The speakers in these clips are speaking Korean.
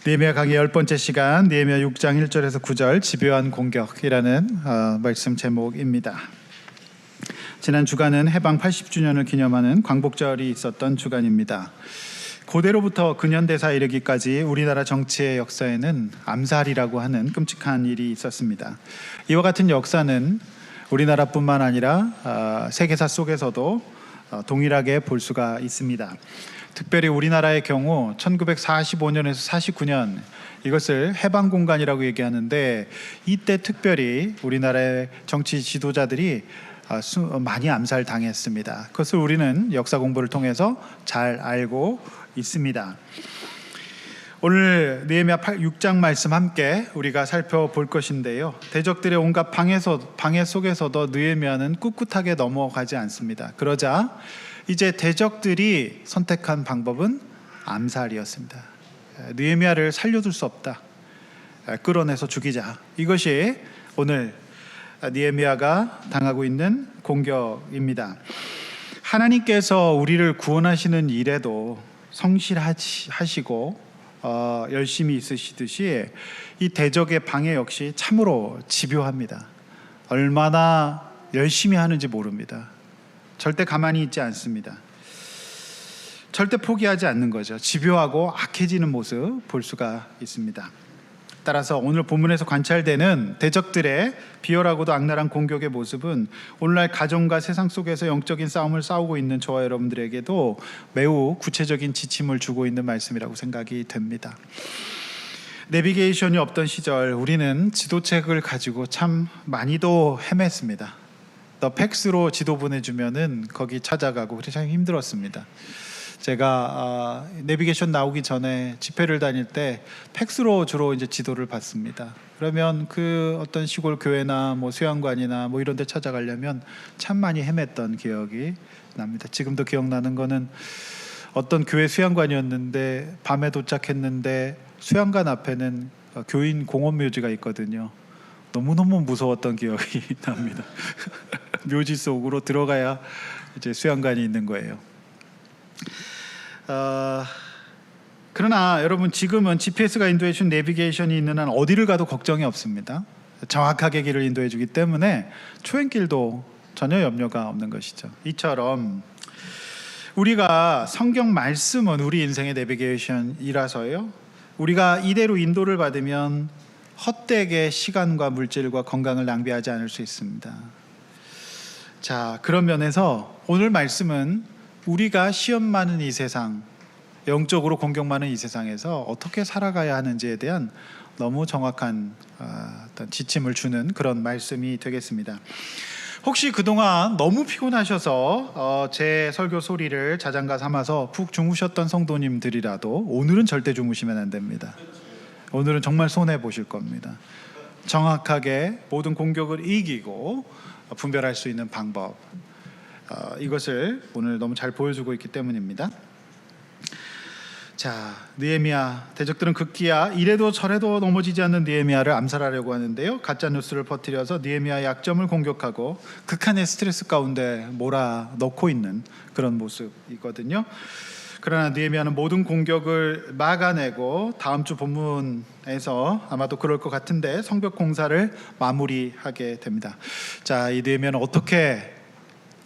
느헤미야 강의 10번째 시간, 느헤미야 6장 1절에서 9절 집요한 공격이라는 말씀 제목입니다. 지난 주간은 해방 80주년을 기념하는 광복절이 있었던 주간입니다. 고대로부터 근현대사 이르기까지 우리나라 정치의 역사에는 암살이라고 하는 끔찍한 일이 있었습니다. 이와 같은 역사는 우리나라뿐만 아니라 세계사 속에서도 동일하게 볼 수가 있습니다. 특별히 우리나라의 경우 1945년에서 49년 이것을 해방공간이라고 얘기하는데, 이때 특별히 우리나라의 정치 지도자들이 많이 암살당했습니다. 그것을 우리는 역사 공부를 통해서 잘 알고 있습니다. 오늘 느헤미야 6장 말씀 함께 우리가 살펴볼 것인데요, 대적들의 온갖 방해 속에서도 느헤미야는 꿋꿋하게 넘어가지 않습니다. 그러자 이제 대적들이 선택한 방법은 암살이었습니다. 느헤미야를 살려둘 수 없다, 끌어내서 죽이자. 이것이 오늘 느헤미야가 당하고 있는 공격입니다. 하나님께서 우리를 구원하시는 일에도 성실하시고 열심히 있으시듯이 이 대적의 방해 역시 참으로 집요합니다. 얼마나 열심히 하는지 모릅니다. 절대 가만히 있지 않습니다. 절대 포기하지 않는 거죠. 집요하고 악해지는 모습 볼 수가 있습니다. 따라서 오늘 본문에서 관찰되는 대적들의 비열하고도 악랄한 공격의 모습은 오늘날 가정과 세상 속에서 영적인 싸움을 싸우고 있는 저와 여러분들에게도 매우 구체적인 지침을 주고 있는 말씀이라고 생각이 됩니다. 내비게이션이 없던 시절 우리는 지도책을 가지고 참 많이도 헤맸습니다. 팩스로 지도 보내주면은 거기 찾아가고 그래서 참 힘들었습니다. 제가 내비게이션 나오기 전에 집회를 다닐 때 팩스로 주로 이제 지도를 봤습니다. 그러면 그 어떤 시골 교회나 뭐 수양관이나 뭐 이런 데 찾아가려면 참 많이 헤맸던 기억이 납니다. 지금도 기억나는 거는 어떤 교회 수양관이었는데 밤에 도착했는데 수양관 앞에는 교인 공원묘지가 있거든요. 너무너무 무서웠던 기억이 납니다. 묘지 속으로 들어가야 이제 수양관이 있는 거예요. 그러나 여러분, 지금은 GPS가 인도해 준 내비게이션이 있는 한 어디를 가도 걱정이 없습니다. 정확하게 길을 인도해 주기 때문에 초행길도 전혀 염려가 없는 것이죠. 이처럼 우리가 성경 말씀은 우리 인생의 내비게이션이라서요, 우리가 이대로 인도를 받으면 헛되게 시간과 물질과 건강을 낭비하지 않을 수 있습니다. 자, 그런 면에서 오늘 말씀은 우리가 시험 많은 이 세상, 영적으로 공격 많은 이 세상에서 어떻게 살아가야 하는지에 대한 너무 정확한 어떤 지침을 주는 그런 말씀이 되겠습니다. 혹시 그동안 너무 피곤하셔서 제 설교 소리를 자장가 삼아서 푹 주무셨던 성도님들이라도 오늘은 절대 주무시면 안 됩니다. 오늘은 정말 손해보실 겁니다. 정확하게 모든 공격을 이기고 분별할 수 있는 방법, 이것을 오늘 너무 잘 보여주고 있기 때문입니다. 자, 느헤미야, 대적들은 극기야 이래도 저래도 넘어지지 않는 느헤미야를 암살하려고 하는데요, 가짜 뉴스를 퍼뜨려서 느헤미야의 약점을 공격하고 극한의 스트레스 가운데 몰아넣고 있는 그런 모습이거든요. 그러나 느헤미야는 모든 공격을 막아내고 다음 주 본문에서 아마도 그럴 것 같은데 성벽 공사를 마무리하게 됩니다. 자, 이 느헤미야는 어떻게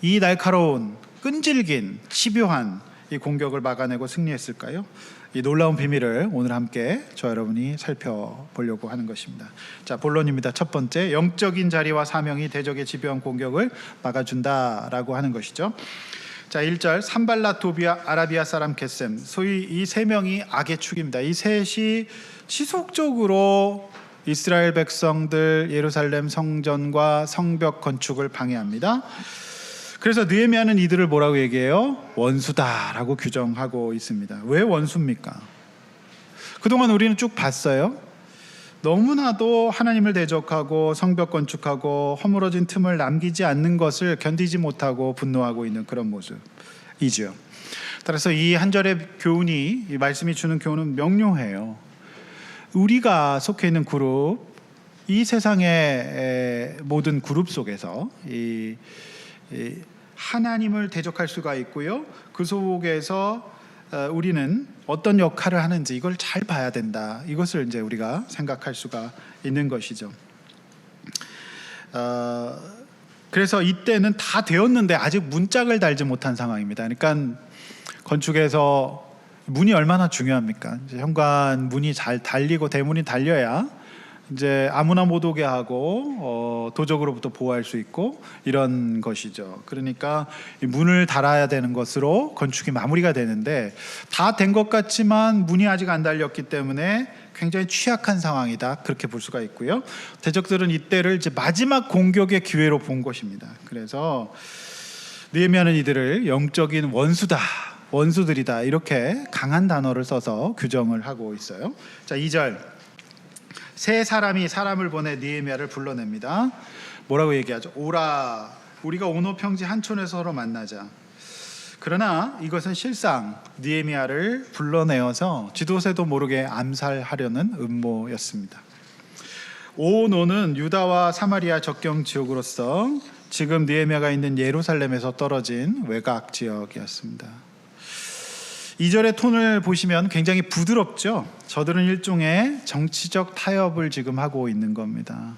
이 날카로운 끈질긴 집요한 이 공격을 막아내고 승리했을까요? 이 놀라운 비밀을 오늘 함께 저 여러분이 살펴보려고 하는 것입니다. 자, 본론입니다. 첫 번째, 영적인 자리와 사명이 대적의 집요한 공격을 막아준다라고 하는 것이죠. 자, 1절, 산발랏, 도비아, 아라비아 사람 겟셈, 소위 이 세 명이 악의 축입니다. 이 셋이 지속적으로 이스라엘 백성들 예루살렘 성전과 성벽 건축을 방해합니다. 그래서 느헤미야는 이들을 뭐라고 얘기해요? 원수다라고 규정하고 있습니다. 왜 원수입니까? 그동안 우리는 쭉 봤어요. 너무나도 하나님을 대적하고 성벽 건축하고 허물어진 틈을 남기지 않는 것을 견디지 못하고 분노하고 있는 그런 모습이죠. 따라서 이 한 절의 교훈이, 이 말씀이 주는 교훈은 명료해요. 우리가 속해 있는 그룹, 이 세상의 모든 그룹 속에서 하나님을 대적할 수가 있고요, 그 속에서 우리는 어떤 역할을 하는지 이걸 잘 봐야 된다. 이것을 이제 우리가 생각할 수가 있는 것이죠. 그래서 이때는 다 되었는데 아직 문짝을 달지 못한 상황입니다. 그러니까 건축에서 문이 얼마나 중요합니까? 이제 현관 문이 잘 달리고 대문이 달려야 이제 아무나 못 오게 하고 도적으로부터 보호할 수 있고 이런 것이죠. 그러니까 이 문을 달아야 되는 것으로 건축이 마무리가 되는데 다 된 것 같지만 문이 아직 안 달렸기 때문에 굉장히 취약한 상황이다. 그렇게 볼 수가 있고요. 대적들은 이때를 이제 마지막 공격의 기회로 본 것입니다. 그래서 느헤미야는 이들을 영적인 원수들이다. 이렇게 강한 단어를 써서 규정을 하고 있어요. 자, 2절. 세 사람이 사람을 보내 느헤미야를 불러냅니다. 뭐라고 얘기하죠? 오라, 우리가 오노평지 한촌에서 서로 만나자. 그러나 이것은 실상 느헤미야를 불러내어서 지도새도 모르게 암살하려는 음모였습니다. 오노는 유다와 사마리아 접경 지역으로서 지금 느헤미야가 있는 예루살렘에서 떨어진 외곽 지역이었습니다. 2절의 톤을 보시면 굉장히 부드럽죠. 저들은 일종의 정치적 타협을 지금 하고 있는 겁니다.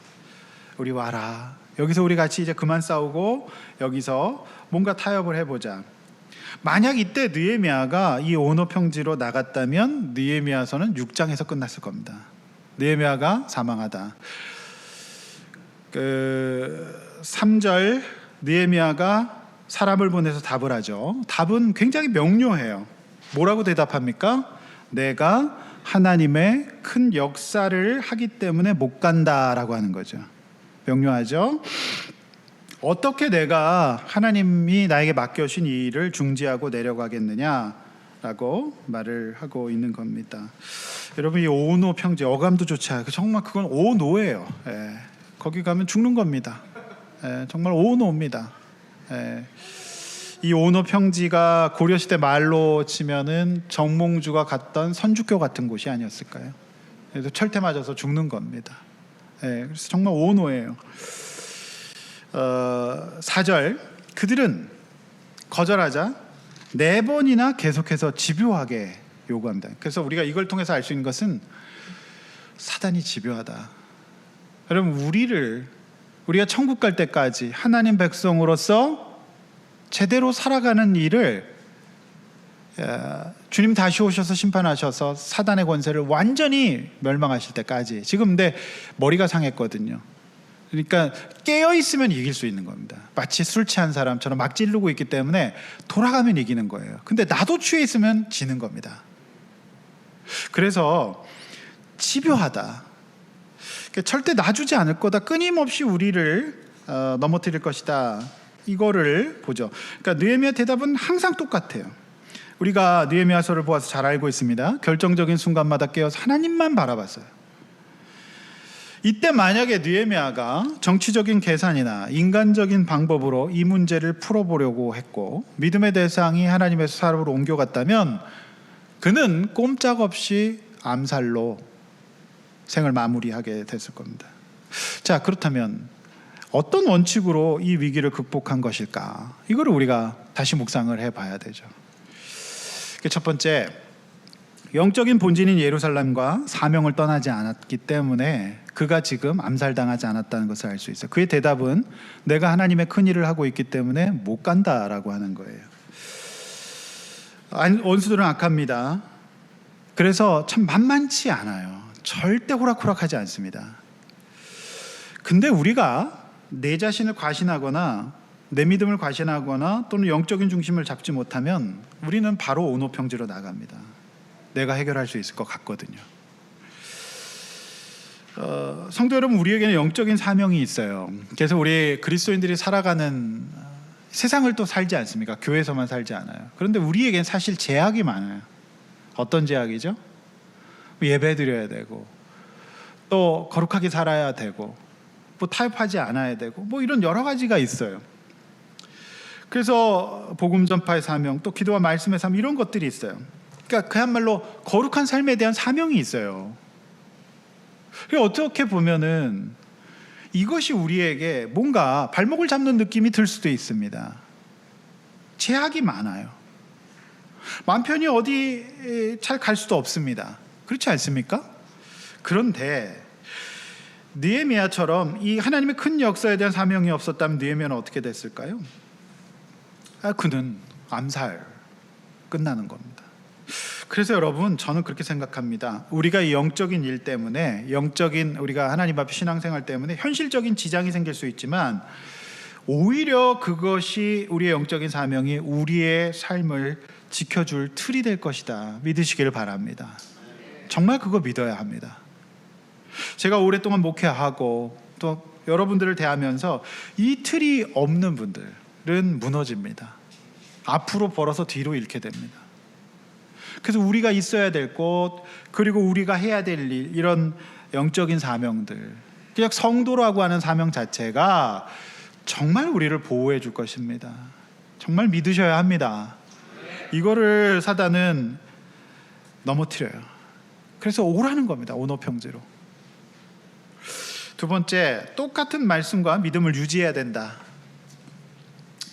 우리 와라. 여기서 우리 같이 이제 그만 싸우고 여기서 뭔가 타협을 해보자. 만약 이때 느헤미야가 이 오노 평지로 나갔다면 느헤미야서는 6장에서 끝났을 겁니다. 느헤미야가 사망하다. 3절 느헤미야가 사람을 보내서 답을 하죠. 답은 굉장히 명료해요. 뭐라고 대답합니까? 내가 하나님의 큰 역사를 하기 때문에 못 간다라고 하는 거죠. 명료하죠? 어떻게 내가 하나님이 나에게 맡겨주신 이 일을 중지하고 내려가겠느냐라고 말을 하고 있는 겁니다. 여러분, 이 오노 평지 어감도 좋지 않아요. 정말 그건 오노예요. 거기 가면 죽는 겁니다. 정말 오노입니다. 이 오노 평지가 고려시대 말로 치면은 정몽주가 갔던 선주교 같은 곳이 아니었을까요? 그래서 철퇴 맞아서 죽는 겁니다. 그래서 정말 오노예요. 4절 그들은 거절하자 4번이나 계속해서 집요하게 요구합니다. 그래서 우리가 이걸 통해서 알 수 있는 것은 사단이 집요하다. 여러분, 우리가 천국 갈 때까지 하나님 백성으로서 제대로 살아가는 일을 주님 다시 오셔서 심판하셔서 사단의 권세를 완전히 멸망하실 때까지. 지금 근데 머리가 상했거든요. 그러니까 깨어있으면 이길 수 있는 겁니다. 마치 술 취한 사람처럼 막 찌르고 있기 때문에 돌아가면 이기는 거예요. 근데 나도 취해 있으면 지는 겁니다. 그래서 집요하다. 절대 놔주지 않을 거다. 끊임없이 우리를 넘어뜨릴 것이다. 이거를 보죠. 그러니까 느헤미야 대답은 항상 똑같아요. 우리가 느헤미야서를 보아서 잘 알고 있습니다. 결정적인 순간마다 깨어서 하나님만 바라봤어요. 이때 만약에 느헤미야가 정치적인 계산이나 인간적인 방법으로 이 문제를 풀어보려고 했고 믿음의 대상이 하나님에서 사람으로 옮겨갔다면 그는 꼼짝없이 암살로 생을 마무리하게 됐을 겁니다. 자, 그렇다면 어떤 원칙으로 이 위기를 극복한 것일까? 이거를 우리가 다시 묵상을 해봐야 되죠. 첫 번째, 영적인 본진인 예루살렘과 사명을 떠나지 않았기 때문에 그가 지금 암살당하지 않았다는 것을 알 수 있어요. 그의 대답은 내가 하나님의 큰 일을 하고 있기 때문에 못 간다라고 하는 거예요. 원수들은 악합니다. 그래서 참 만만치 않아요. 절대 호락호락하지 않습니다. 근데 우리가 내 자신을 과신하거나 내 믿음을 과신하거나 또는 영적인 중심을 잡지 못하면 우리는 바로 오노평지로 나갑니다. 내가 해결할 수 있을 것 같거든요. 성도 여러분, 우리에게는 영적인 사명이 있어요. 그래서 우리 그리스도인들이 살아가는 세상을 또 살지 않습니까? 교회에서만 살지 않아요. 그런데 우리에겐 사실 제약이 많아요. 어떤 제약이죠? 예배 드려야 되고 또 거룩하게 살아야 되고 뭐 타협하지 않아야 되고 뭐 이런 여러 가지가 있어요. 그래서 복음 전파의 사명, 또 기도와 말씀의 사명, 이런 것들이 있어요. 그러니까 그야말로 거룩한 삶에 대한 사명이 있어요. 어떻게 보면은 이것이 우리에게 뭔가 발목을 잡는 느낌이 들 수도 있습니다. 제약이 많아요. 마음 편히 어디 잘 갈 수도 없습니다. 그렇지 않습니까? 그런데 느헤미야처럼 이 하나님의 큰 역사에 대한 사명이 없었다면 느헤미야는 어떻게 됐을까요? 그는 암살 끝나는 겁니다. 그래서 여러분, 저는 그렇게 생각합니다. 우리가 이 영적인 일 때문에, 영적인 우리가 하나님 앞에 신앙생활 때문에 현실적인 지장이 생길 수 있지만 오히려 그것이 우리의 영적인 사명이 우리의 삶을 지켜줄 틀이 될 것이다 믿으시기를 바랍니다. 정말 그거 믿어야 합니다. 제가 오랫동안 목회하고 또 여러분들을 대하면서 이 틀이 없는 분들은 무너집니다. 앞으로 벌어서 뒤로 잃게 됩니다. 그래서 우리가 있어야 될 곳, 그리고 우리가 해야 될 일, 이런 영적인 사명들, 그냥 성도라고 하는 사명 자체가 정말 우리를 보호해 줄 것입니다. 정말 믿으셔야 합니다. 이거를 사단은 넘어뜨려요. 그래서 오라는 겁니다. 온오평지로. 두 번째, 똑같은 말씀과 믿음을 유지해야 된다.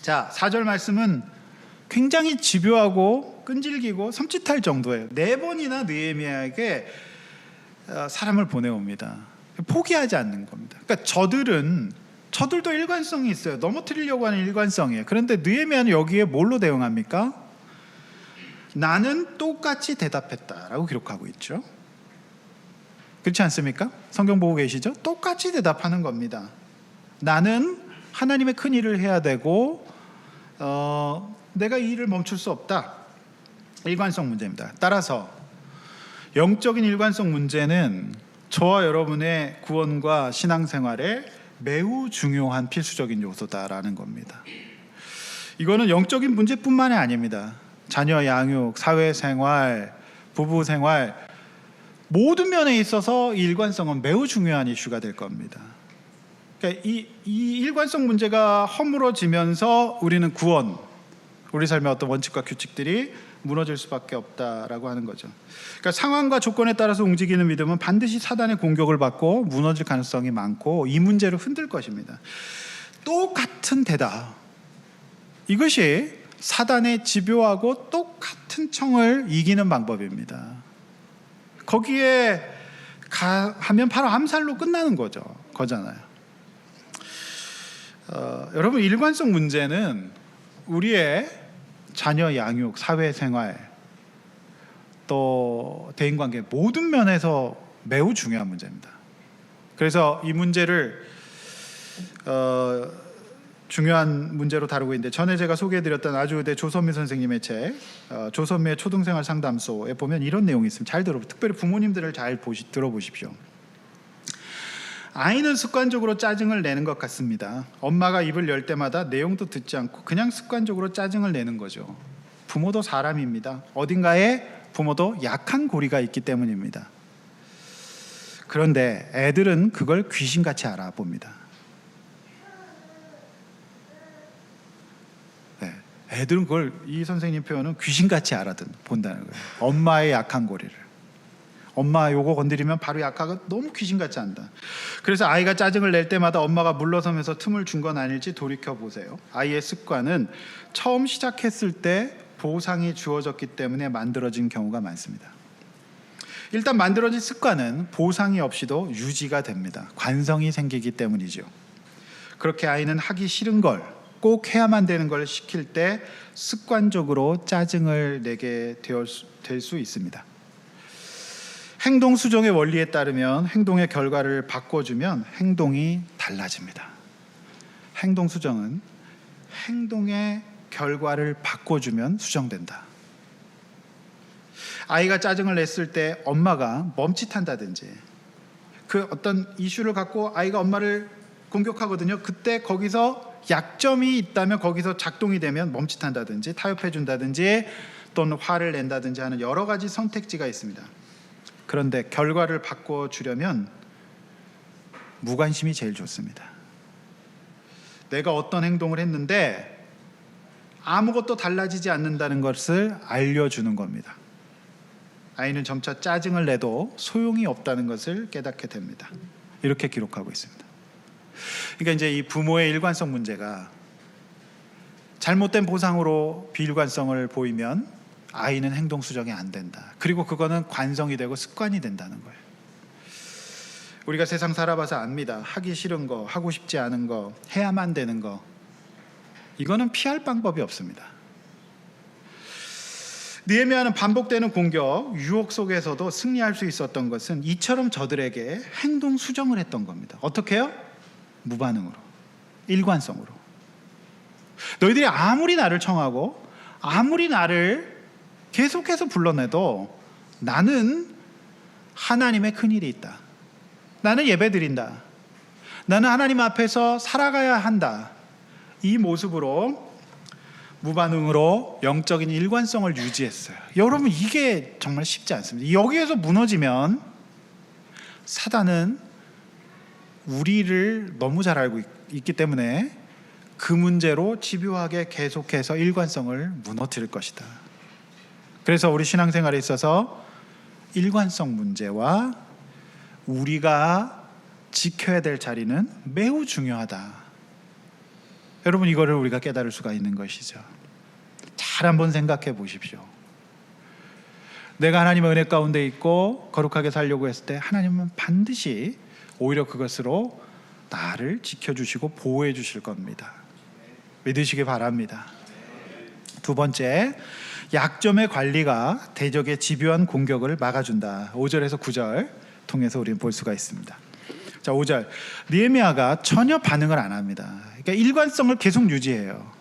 자, 4절 말씀은 굉장히 집요하고 끈질기고 섬찟할 정도예요. 4번이나 느헤미야에게 사람을 보내옵니다. 포기하지 않는 겁니다. 그러니까 저들도 일관성이 있어요. 넘어뜨리려고 하는 일관성이에요. 그런데 느헤미야는 여기에 뭘로 대응합니까? 나는 똑같이 대답했다라고 기록하고 있죠. 그렇지 않습니까? 성경 보고 계시죠? 똑같이 대답하는 겁니다. 나는 하나님의 큰 일을 해야 되고 내가 이 일을 멈출 수 없다. 일관성 문제입니다. 따라서 영적인 일관성 문제는 저와 여러분의 구원과 신앙생활에 매우 중요한 필수적인 요소다라는 겁니다. 이거는 영적인 문제뿐만이 아닙니다. 자녀 양육, 사회생활, 부부생활, 모든 면에 있어서 이 일관성은 매우 중요한 이슈가 될 겁니다. 그러니까 이 일관성 문제가 허물어지면서 우리는 구원, 우리 삶의 어떤 원칙과 규칙들이 무너질 수밖에 없다라고 하는 거죠. 그러니까 상황과 조건에 따라서 움직이는 믿음은 반드시 사단의 공격을 받고 무너질 가능성이 많고 이 문제를 흔들 것입니다. 똑같은 대답, 이것이 사단의 집요하고 똑같은 청을 이기는 방법입니다. 거기에 하면 바로 암살로 끝나는 거잖아요. 여러분, 일관성 문제는 우리의 자녀 양육, 사회생활, 또 대인관계 모든 면에서 매우 중요한 문제입니다. 그래서 이 문제를 중요한 문제로 다루고 있는데, 전에 제가 소개해드렸던 아주대 조선미 선생님의 책 조선미의 초등생활 상담소에 보면 이런 내용이 있습니다. 잘 특별히 부모님들을 잘 들어보십시오. 아이는 습관적으로 짜증을 내는 것 같습니다. 엄마가 입을 열 때마다 내용도 듣지 않고 그냥 습관적으로 짜증을 내는 거죠. 부모도 사람입니다. 어딘가에 부모도 약한 고리가 있기 때문입니다. 그런데 애들은 그걸 귀신같이 알아봅니다. 애들은 그걸, 이 선생님 표현은 귀신같이 본다는 거예요. 엄마의 약한 고리를. 엄마 요거 건드리면 바로 약하고 너무 귀신같이 한다. 그래서 아이가 짜증을 낼 때마다 엄마가 물러서면서 틈을 준 건 아닐지 돌이켜보세요. 아이의 습관은 처음 시작했을 때 보상이 주어졌기 때문에 만들어진 경우가 많습니다. 일단 만들어진 습관은 보상이 없이도 유지가 됩니다. 관성이 생기기 때문이죠. 그렇게 아이는 하기 싫은 걸, 꼭 해야만 되는 걸 시킬 때 습관적으로 짜증을 내게 될 수 있습니다. 행동 수정의 원리에 따르면 행동의 결과를 바꿔주면 행동이 달라집니다. 행동 수정은 행동의 결과를 바꿔주면 수정된다. 아이가 짜증을 냈을 때 엄마가 멈칫한다든지, 그 어떤 이슈를 갖고 아이가 엄마를 공격하거든요. 그때 거기서 약점이 있다면 거기서 작동이 되면 멈칫한다든지 타협해준다든지 또는 화를 낸다든지 하는 여러 가지 선택지가 있습니다. 그런데 결과를 바꿔주려면 무관심이 제일 좋습니다. 내가 어떤 행동을 했는데 아무것도 달라지지 않는다는 것을 알려주는 겁니다. 아이는 점차 짜증을 내도 소용이 없다는 것을 깨닫게 됩니다. 이렇게 기록하고 있습니다. 그러니까 이제 이 부모의 일관성 문제가 잘못된 보상으로 비일관성을 보이면 아이는 행동 수정이 안 된다. 그리고 그거는 관성이 되고 습관이 된다는 거예요. 우리가 세상 살아봐서 압니다. 하기 싫은 거, 하고 싶지 않은 거, 해야만 되는 거, 이거는 피할 방법이 없습니다. 느헤미야는 반복되는 공격, 유혹 속에서도 승리할 수 있었던 것은 이처럼 저들에게 행동 수정을 했던 겁니다. 어떻게 해요? 무반응으로, 일관성으로. 너희들이 아무리 나를 청하고 아무리 나를 계속해서 불러내도 나는 하나님의 큰일이 있다. 나는 예배드린다. 나는 하나님 앞에서 살아가야 한다. 이 모습으로 무반응으로 영적인 일관성을 유지했어요. 여러분, 이게 정말 쉽지 않습니다. 여기에서 무너지면 사단은 우리를 너무 잘 알고 있기 때문에 그 문제로 집요하게 계속해서 일관성을 무너뜨릴 것이다. 그래서 우리 신앙생활에 있어서 일관성 문제와 우리가 지켜야 될 자리는 매우 중요하다. 여러분, 이거를 우리가 깨달을 수가 있는 것이죠. 잘 한번 생각해 보십시오. 내가 하나님의 은혜 가운데 있고 거룩하게 살려고 했을 때 하나님은 반드시 오히려 그것으로 나를 지켜주시고 보호해 주실 겁니다. 믿으시기 바랍니다. 두 번째, 약점의 관리가 대적의 집요한 공격을 막아준다. 5절에서 9절 통해서 우리는 볼 수가 있습니다. 자, 5절. 느헤미야가 전혀 반응을 안 합니다. 그러니까 일관성을 계속 유지해요.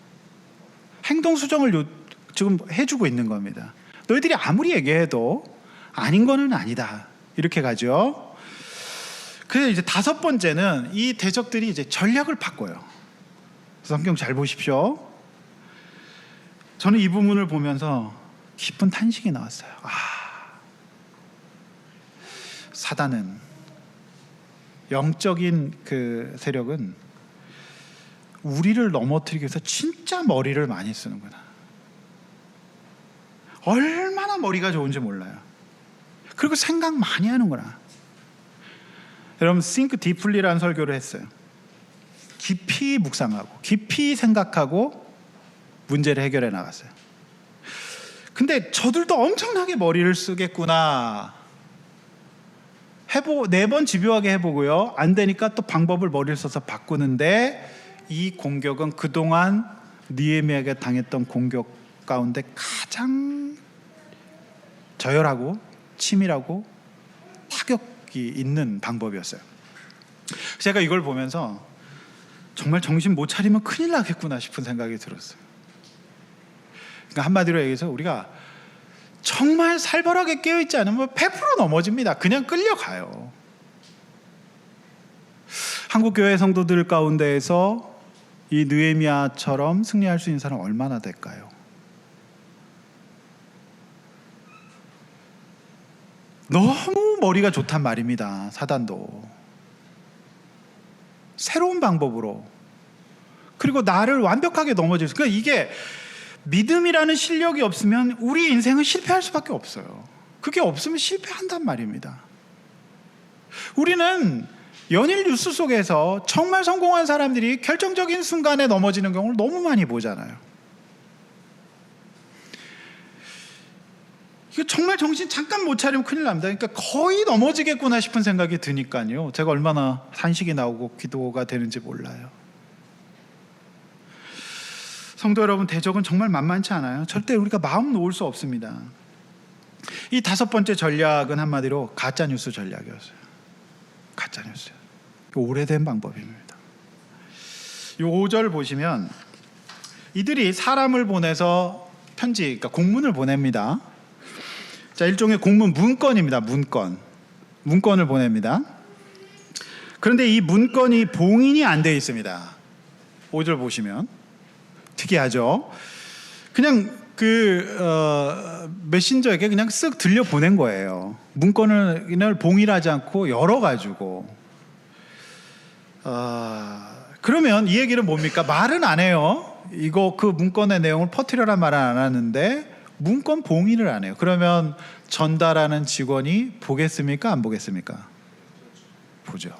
행동 수정을 지금 해주고 있는 겁니다. 너희들이 아무리 얘기해도 아닌 거는 아니다. 이렇게 가죠. 그래서 이제 다섯 번째는 이 대적들이 이제 전략을 바꿔요. 성경 잘 보십시오. 저는 이 부분을 보면서 깊은 탄식이 나왔어요. 사단은, 영적인 그 세력은 우리를 넘어뜨리기 위해서 진짜 머리를 많이 쓰는구나. 얼마나 머리가 좋은지 몰라요. 그리고 생각 많이 하는구나. 여러분, Think Deeply라는 설교를 했어요. 깊이 묵상하고 깊이 생각하고 문제를 해결해 나갔어요. 근데 저들도 엄청나게 머리를 쓰겠구나. 4번 집요하게 해보고요. 안 되니까 또 방법을 머리를 써서 바꾸는데, 이 공격은 그동안 느헤미야에게 당했던 공격 가운데 가장 저열하고 치밀하고 타격이 있는 방법이었어요. 제가 이걸 보면서 정말 정신 못 차리면 큰일 나겠구나 싶은 생각이 들었어요. 그러니까 한마디로 얘기해서 우리가 정말 살벌하게 깨어있지 않으면 100% 넘어집니다. 그냥 끌려가요. 한국 교회 성도들 가운데에서 이 느헤미야처럼 승리할 수 있는 사람 얼마나 될까요? 너무 머리가 좋단 말입니다. 사단도 새로운 방법으로, 그리고 나를 완벽하게 넘어질 수. 그러니까 이게 믿음이라는 실력이 없으면 우리 인생은 실패할 수밖에 없어요. 그게 없으면 실패한단 말입니다. 우리는 연일 뉴스 속에서 정말 성공한 사람들이 결정적인 순간에 넘어지는 경우를 너무 많이 보잖아요. 이거 정말 정신 잠깐 못 차리면 큰일 납니다. 그러니까 거의 넘어지겠구나 싶은 생각이 드니까요. 제가 얼마나 탄식이 나오고 기도가 되는지 몰라요. 성도 여러분, 대적은 정말 만만치 않아요. 절대 우리가 마음 놓을 수 없습니다. 이 다섯 번째 전략은 한마디로 가짜뉴스 전략이었어요. 가짜뉴스. 오래된 방법입니다. 이 5절 보시면 이들이 사람을 보내서 편지, 그러니까 공문을 보냅니다. 자, 일종의 공문, 문건입니다. 문건을 보냅니다. 그런데 이 문건이 봉인이 안 되어 있습니다. 5절 보시면 특이하죠. 그냥 메신저에게 그냥 쓱 들려 보낸 거예요. 문건을 봉인하지 않고 열어가지고. 그러면 이 얘기는 뭡니까? 말은 안 해요. 이거 그 문건의 내용을 퍼뜨려라 말은 안 하는데 문건 봉인을 안 해요. 그러면 전달하는 직원이 보겠습니까? 안 보겠습니까? 보죠.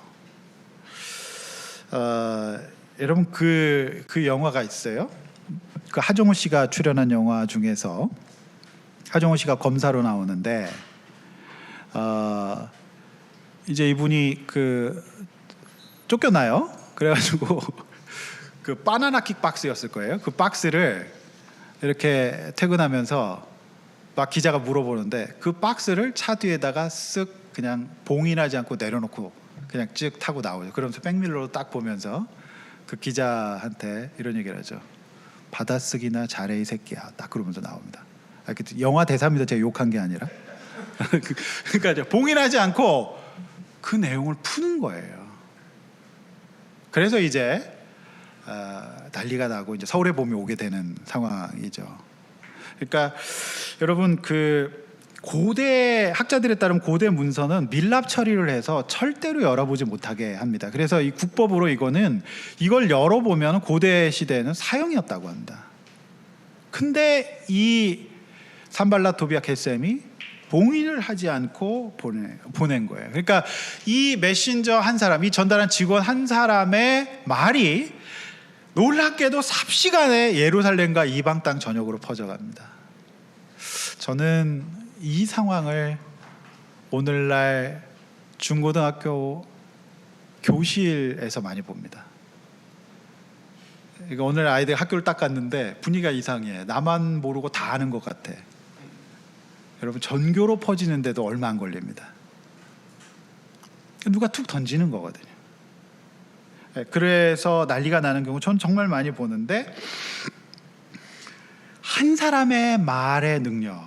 여러분, 그 영화가 있어요. 그 하정우 씨가 출연한 영화 중에서 하정우 씨가 검사로 나오는데 이제 이분이 쫓겨나요. 그래가지고 그 바나나 킥 박스였을 거예요. 그 박스를 이렇게 퇴근하면서 막 기자가 물어보는데 그 박스를 차 뒤에다가 쓱 그냥 봉인하지 않고 내려놓고 그냥 쭉 타고 나오죠. 그러면서 백밀러로 딱 보면서 그 기자한테 이런 얘기를 하죠. 받아쓰기나 잘해 이 새끼야. 딱 그러면서 나옵니다. 영화 대사입니다. 제가 욕한 게 아니라. 그러니까 봉인하지 않고 그 내용을 푸는 거예요. 그래서 이제 난리가 나고 이제 서울의 봄이 오게 되는 상황이죠. 그러니까 여러분 고대 학자들에 따르면 고대 문서는 밀랍 처리를 해서 절대로 열어보지 못하게 합니다. 그래서 이 국법으로 이걸 열어보면 고대 시대에는 사형이었다고 합니다. 근데 이 산발랏 도비아 겟셈이 봉인을 하지 않고 보낸 거예요. 그러니까 이 메신저 한 사람, 이 전달한 직원 한 사람의 말이 놀랍게도 삽시간에 예루살렘과 이방 땅 전역으로 퍼져갑니다. 저는 이 상황을 오늘날 중고등학교 교실에서 많이 봅니다. 그러니까 오늘 아이들 학교를 딱 갔는데 분위기가 이상해. 나만 모르고 다 아는 것 같아. 여러분 전교로 퍼지는데도 얼마 안 걸립니다. 누가 툭 던지는 거거든요. 그래서 난리가 나는 경우 전 정말 많이 보는데 한 사람의 말의 능력,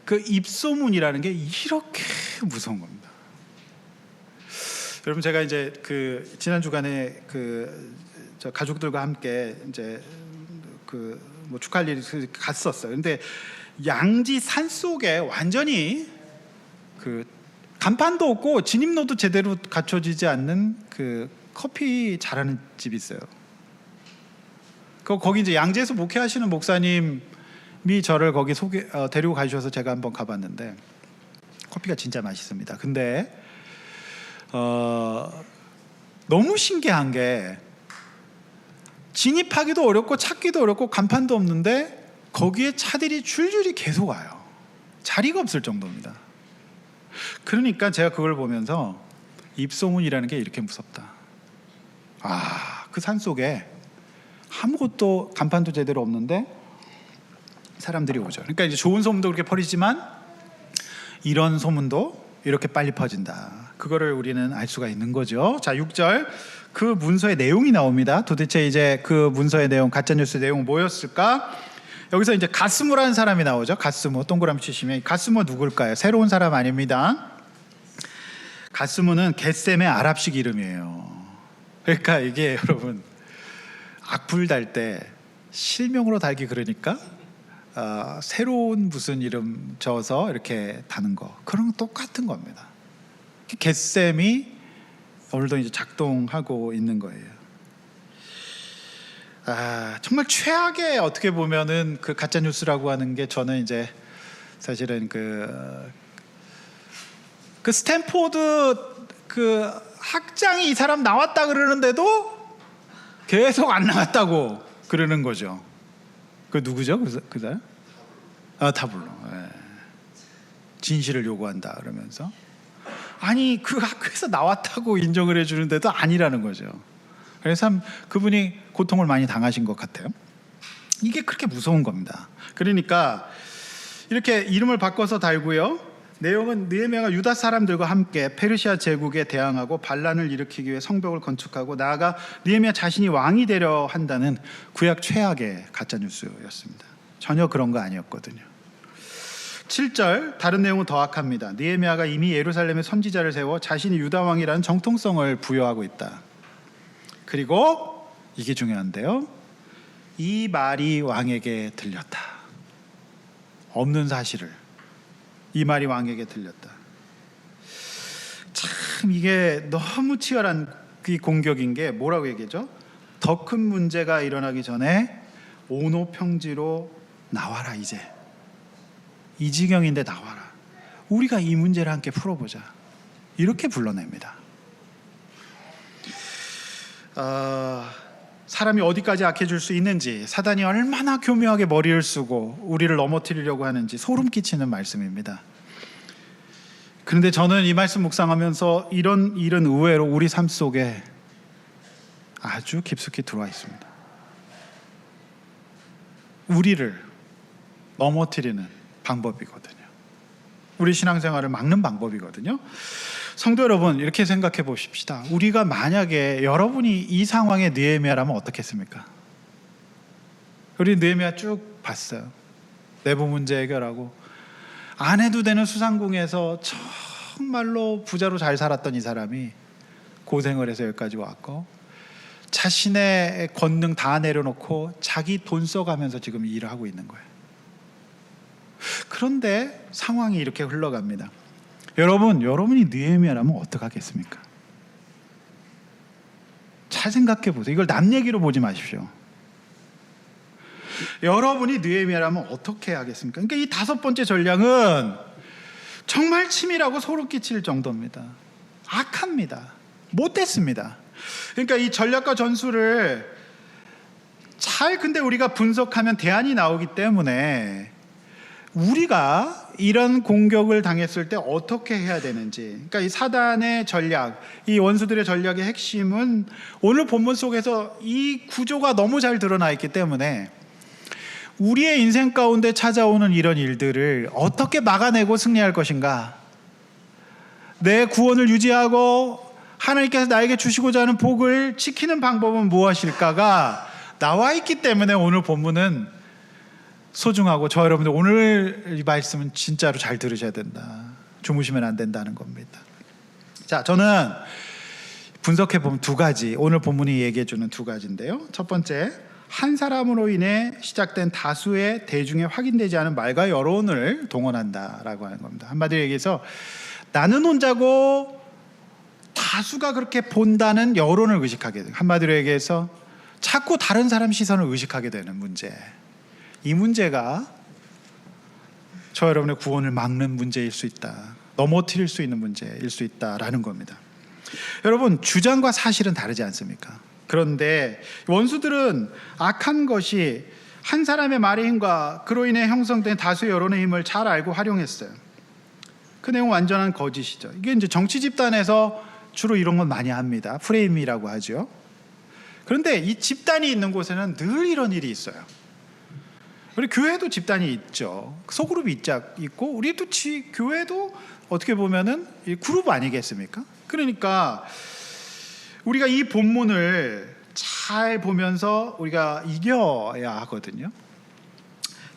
그 입소문이라는 게 이렇게 무서운 겁니다. 여러분 제가 이제 지난 주간에 저 가족들과 함께 이제 뭐 축하할 일이 갔었어요. 근데 양지 산 속에 완전히 간판도 없고 진입로도 제대로 갖춰지지 않는 커피 잘하는 집이 있어요. 거기 이제 양지에서 목회하시는 목사님이 저를 거기 데리고 가주셔서 제가 한번 가봤는데 커피가 진짜 맛있습니다. 근데 너무 신기한 게 진입하기도 어렵고 찾기도 어렵고 간판도 없는데 거기에 차들이 줄줄이 계속 와요. 자리가 없을 정도입니다. 그러니까 제가 그걸 보면서 입소문이라는 게 이렇게 무섭다. 그 산속에 아무것도 간판도 제대로 없는데 사람들이 오죠. 그러니까 이제 좋은 소문도 그렇게 퍼지지만 이런 소문도 이렇게 빨리 퍼진다. 그거를 우리는 알 수가 있는 거죠. 자, 6절 그 문서의 내용이 나옵니다. 도대체 이제 그 문서의 내용, 가짜뉴스 내용은 뭐였을까? 여기서 이제 가스무라는 사람이 나오죠. 가스무, 동그라미 치시면 가스무 누굴까요? 새로운 사람 아닙니다. 가스무는 겟셈의 아랍식 이름이에요. 그러니까 이게 여러분 악플 달 때 실명으로 달기 그러니까 새로운 무슨 이름 적어서 이렇게 다는 거, 그런 거 똑같은 겁니다. 겟셈이 오늘도 이제 작동하고 있는 거예요. 정말 최악의 어떻게 보면은 그 가짜 뉴스라고 하는 게 저는 이제 사실은 그 스탠포드 학장이 이 사람 나왔다 그러는데도 계속 안 나왔다고 그러는 거죠. 그 누구죠? 그 사람? 타블로. 진실을 요구한다 그러면서 아니 그 학교에서 나왔다고 인정을 해주는데도 아니라는 거죠. 그래서 그분이 고통을 많이 당하신 것 같아요. 이게 그렇게 무서운 겁니다. 그러니까 이렇게 이름을 바꿔서 달고요. 내용은 느헤미야가 유다 사람들과 함께 페르시아 제국에 대항하고 반란을 일으키기 위해 성벽을 건축하고 나아가 느헤미야 자신이 왕이 되려 한다는 구약 최악의 가짜 뉴스였습니다. 전혀 그런 거 아니었거든요. 7절 다른 내용은 더 악합니다. 느헤미야가 이미 예루살렘에 선지자를 세워 자신이 유다 왕이라는 정통성을 부여하고 있다. 그리고 이게 중요한데요. 이 말이 왕에게 들렸다. 없는 사실을 이 말이 왕에게 들렸다. 참 이게 너무 치열한 그 공격인 게 뭐라고 얘기하죠? 더 큰 문제가 일어나기 전에 오노평지로 나와라. 이제 이 지경인데 나와라. 우리가 이 문제를 함께 풀어보자. 이렇게 불러냅니다. 사람이 어디까지 악해질 수 있는지, 사단이 얼마나 교묘하게 머리를 쓰고 우리를 넘어뜨리려고 하는지 소름 끼치는 말씀입니다. 그런데 저는 이 말씀 묵상하면서 이런 일은 의외로 우리 삶 속에 아주 깊숙이 들어와 있습니다. 우리를 넘어뜨리는 방법이거든요. 우리 신앙생활을 막는 방법이거든요. 성도 여러분, 이렇게 생각해 보십시다. 우리가 만약에 여러분이 이 상황에 느헤미야라면 어떻겠습니까? 우리 느헤미야 쭉 봤어요. 내부 문제 해결하고, 안 해도 되는 수상궁에서 정말로 부자로 잘 살았던 이 사람이 고생을 해서 여기까지 왔고, 자신의 권능 다 내려놓고 자기 돈 써가면서 지금 일을 하고 있는 거예요. 그런데 상황이 이렇게 흘러갑니다. 여러분이 느헤미야라면 어떡하겠습니까? 잘 생각해 보세요. 이걸 남 얘기로 보지 마십시오. 여러분이 느헤미야라면 어떻게 하겠습니까? 그러니까 이 5번째 전략은 정말 치밀하고 소름 끼칠 정도입니다. 악합니다. 못됐습니다. 그러니까 이 전략과 전술을 근데 우리가 분석하면 대안이 나오기 때문에 우리가 이런 공격을 당했을 때 어떻게 해야 되는지, 그러니까 이 사단의 전략, 이 원수들의 전략의 핵심은 오늘 본문 속에서 이 구조가 너무 잘 드러나 있기 때문에 우리의 인생 가운데 찾아오는 이런 일들을 어떻게 막아내고 승리할 것인가, 내 구원을 유지하고 하나님께서 나에게 주시고자 하는 복을 지키는 방법은 무엇일까가 나와 있기 때문에 오늘 본문은 소중하고, 저 여러분들 오늘 이 말씀은 진짜로 잘 들으셔야 된다. 주무시면 안 된다는 겁니다. 자, 저는 분석해 보면 2가지, 오늘 본문이 얘기해 주는 2가지인데요. 첫 번째, 한 사람으로 인해 시작된 다수의 대중에 확인되지 않은 말과 여론을 동원한다라고 하는 겁니다. 한마디로 얘기해서 나는 혼자고 다수가 그렇게 본다는 여론을 의식하게 돼요. 한마디로 얘기해서 자꾸 다른 사람 시선을 의식하게 되는 문제. 이 문제가 저 여러분의 구원을 막는 문제일 수 있다. 넘어뜨릴 수 있는 문제일 수 있다라는 겁니다. 여러분, 주장과 사실은 다르지 않습니까? 그런데 원수들은 악한 것이 한 사람의 말의 힘과 그로 인해 형성된 다수의 여론의 힘을 잘 알고 활용했어요. 그 내용은 완전한 거짓이죠. 이게 이제 정치 집단에서 주로 이런 건 많이 합니다. 프레임이라고 하죠. 그런데 이 집단이 있는 곳에는 늘 이런 일이 있어요. 우리 교회도 집단이 있죠. 소그룹이 있고, 우리도 교회도 어떻게 보면은 그룹 아니겠습니까? 그러니까 우리가 이 본문을 잘 보면서 우리가 이겨야 하거든요.